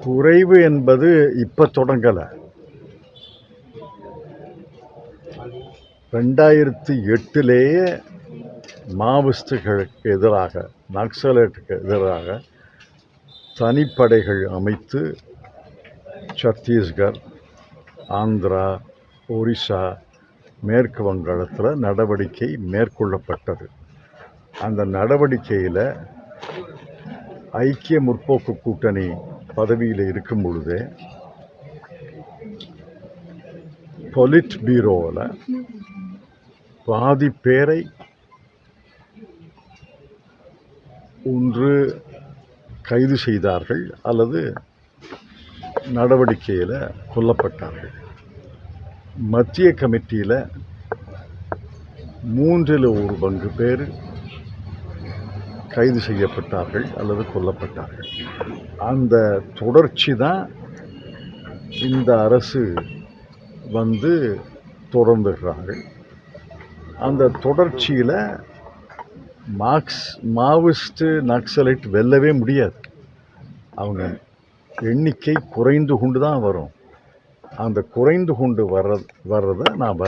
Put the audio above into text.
குறைவு என்பது இப்போ தொடங்கலை. 2008லேயே மாவோயிஸ்டுகளுக்கு எதிராக, நக்சலைட்டுக்கு எதிராக தனிப்படைகள் அமைத்து சத்தீஸ்கர், ஆந்திரா, ஒரிசா, மேற்கு வங்காளத்தில் நடவடிக்கை மேற்கொள்ளப்பட்டது. அந்த நடவடிக்கையில் ஐக்கிய முற்போக்கு கூட்டணி பதவியில் இருக்கும் பொழுதே பொலிட் பீரோவில் பாதி பேரை ஒன்று கைது செய்தார்கள் அல்லது நடவடிக்கையில் கொல்லப்பட்டார்கள். மத்திய கமிட்டியில் 1/3 பேர் கைது செய்யப்பட்டார்கள் அல்லது கொல்லப்பட்டார்கள். அந்த தொடர்ச்சி தான் இந்த அரசு தொடர்ந்துகிறார்கள். அந்த தொடர்ச்சியில் மாவோயிஸ்ட், நக்சலைட் வெல்லவே முடியாது. அவங்க எண்ணிக்கை குறைந்து கொண்டு தான் வரும். அந்த குறைந்து கொண்டு வர்றதை நாம்